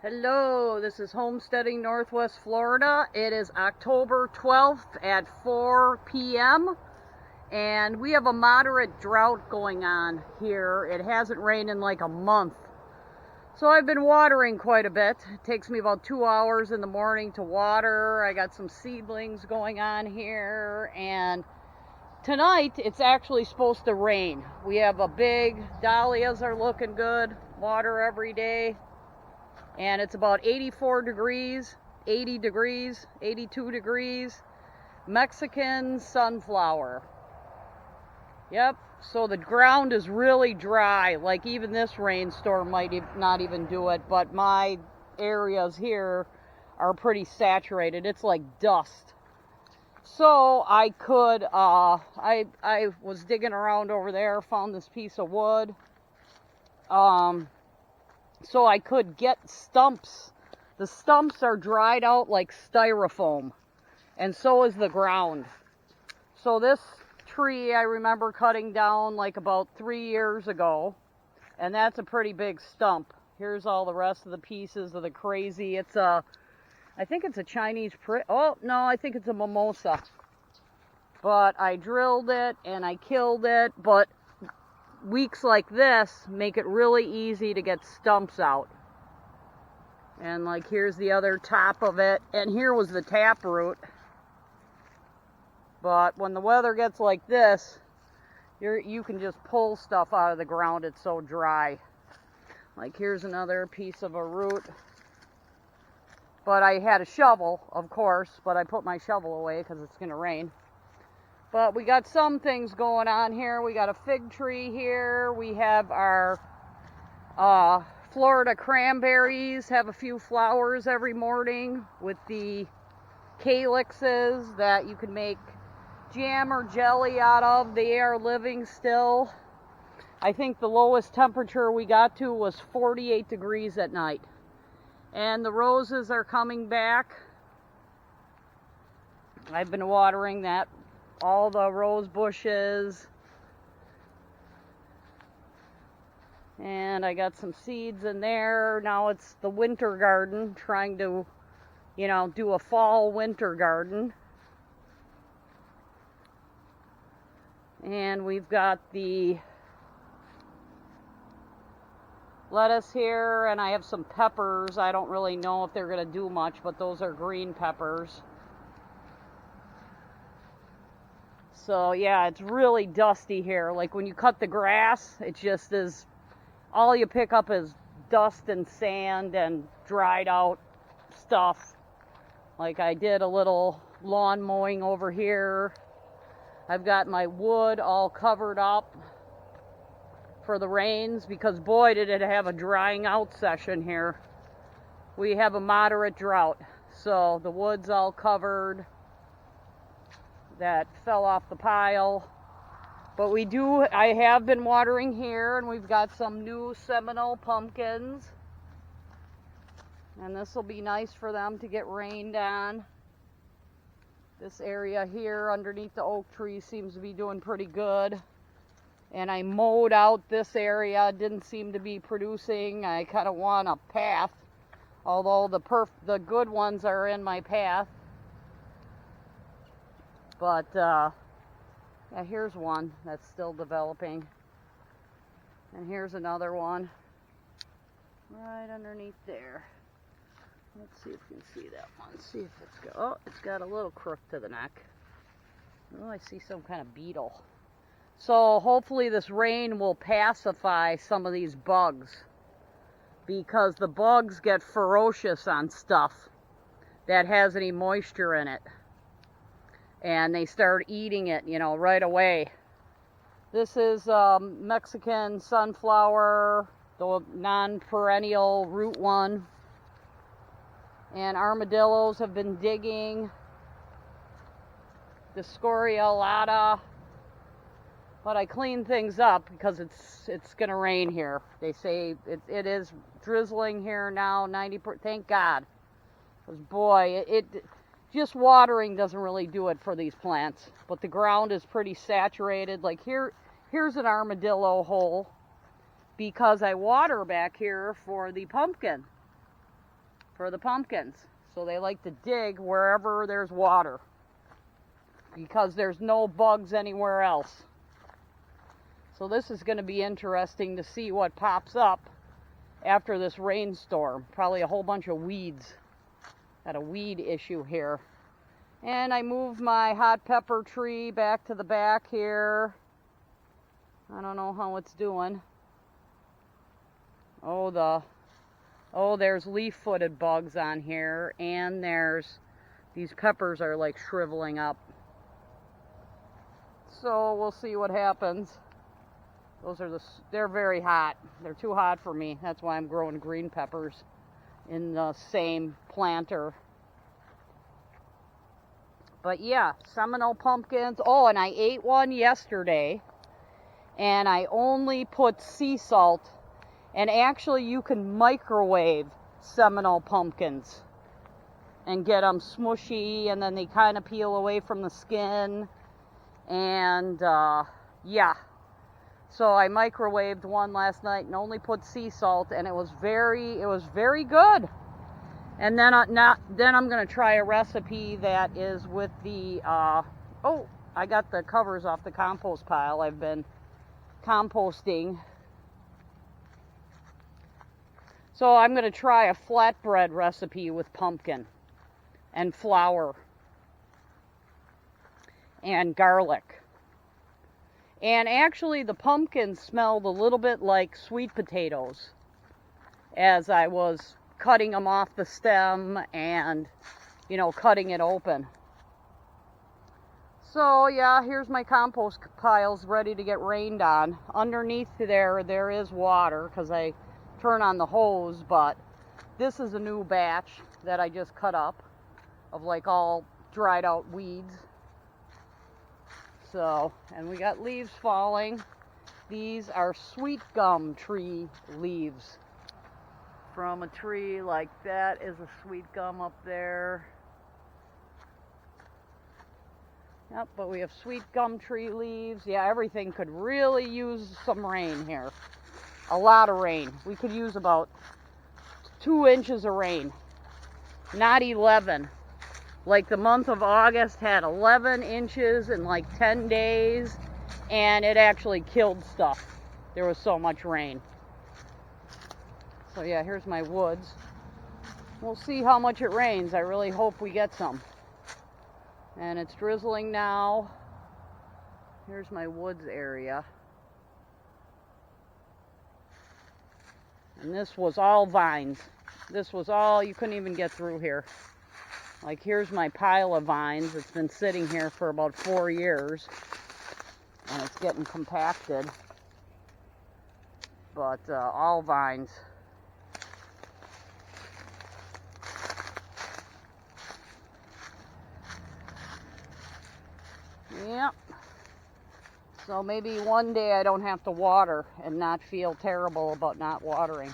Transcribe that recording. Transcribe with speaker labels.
Speaker 1: Hello, this is Homesteading Northwest Florida. It is October 12th at 4 p.m. and we have a moderate drought going on here. It hasn't rained in like a month. So I've been watering quite a bit. It takes me about 2 hours in the morning to water. I got some seedlings going on here, and tonight it's actually supposed to rain. We have a big, dahlias are looking good, water every day. And it's about 84 degrees, 80 degrees, 82 degrees. Mexican sunflower. Yep, so the ground is really dry. Like even this rainstorm might not even do it, but my areas here are pretty saturated. It's like dust. So I could, I was digging around over there, found this piece of wood. So I could get stumps. The stumps are dried out like styrofoam, and so is the ground. So this tree I remember cutting down like about 3 years ago, and that's a pretty big stump. Here's all the rest of the pieces of the crazy. It's a, I think it's a Chinese oh no, I think it's a mimosa. But I drilled it and I killed it, but weeks like this make it really easy to get stumps out. And like here's the other top of it, and here was the taproot. But when the weather gets like this, you can just pull stuff out of the ground. It's so dry. Like here's another piece of a root. But I had a shovel, of course, but I put my shovel away because it's going to rain. But we got some things going on here. We got a fig tree here. We have our Florida cranberries, have a few flowers every morning with the calyxes that you can make jam or jelly out of. They are living still. I think the lowest temperature we got to was 48 degrees at night. And the roses are coming back. I've been watering that. All the rose bushes, and I got some seeds in there. Now it's the winter garden, trying to, do a fall winter garden. And we've got the lettuce here, and I have some peppers. I don't really know if they're going to do much, but those are green peppers. So yeah, it's really dusty here. Like when you cut the grass, it just is, all you pick up is dust and sand and dried out stuff. Like I did a little lawn mowing over here. I've got my wood all covered up for the rains because boy did it have a drying out session here. We have a moderate drought, so the wood's all covered. That fell off the pile. But I have been watering here, and we've got some new Seminole pumpkins. And this will be nice for them to get rained on. This area here underneath the oak tree seems to be doing pretty good. And I mowed out this area, didn't seem to be producing. I kind of want a path, although the good ones are in my path. But, yeah, here's one that's still developing. And here's another one right underneath there. Let's see if you can see that one. See if it's got a little crook to the neck. Oh, I see some kind of beetle. So hopefully this rain will pacify some of these bugs, because the bugs get ferocious on stuff that has any moisture in it. And they start eating it, right away. This is Mexican sunflower, the non-perennial root one. And armadillos have been digging. The scoriolata. But I cleaned things up because it's going to rain here. They say it is drizzling here now, 90%. Thank God. Because boy, just watering doesn't really do it for these plants, but the ground is pretty saturated. Like here's an armadillo hole because I water back here for the pumpkin. for the pumpkins. So they like to dig wherever there's water because there's no bugs anywhere else. So this is going to be interesting to see what pops up after this rainstorm. Probably a whole bunch of weeds. Got a weed issue here. And I moved my hot pepper tree back to the back here. I don't know how it's doing. There's leaf-footed bugs on here, and these peppers are like shriveling up. So we'll see what happens. They're very hot. They're too hot for me. That's why I'm growing green peppers in the same planter. But yeah, Seminole pumpkins. Oh, and I ate one yesterday, and I only put sea salt. And actually, you can microwave Seminole pumpkins and get them smushy, and then they kind of peel away from the skin. And yeah, so I microwaved one last night and only put sea salt, and it was very good. And then I'm gonna try a recipe that is with the I got the covers off the compost pile. I've been composting. So I'm going to try a flatbread recipe with pumpkin and flour and garlic. And actually the pumpkins smelled a little bit like sweet potatoes as I was cutting them off the stem and, cutting it open. So yeah, here's my compost piles ready to get rained on. Underneath there is water because I turn on the hose, but this is a new batch that I just cut up of like all dried out weeds. So, and we got leaves falling. These are sweet gum tree leaves from a tree. Like that is a sweet gum up there. Yep, but we have sweet gum tree leaves. Yeah, everything could really use some rain here. A lot of rain. We could use about 2 inches of rain. Not 11. Like the month of August had 11 inches in like 10 days, and it actually killed stuff. There was so much rain. So yeah, here's my woods. We'll see how much it rains. I really hope we get some. And it's drizzling now. Here's my woods area. And this was all vines. This was all, you couldn't even get through here. Like here's my pile of vines. It's been sitting here for about 4 years. And it's getting compacted. But all vines. Yep. So maybe one day I don't have to water and not feel terrible about not watering.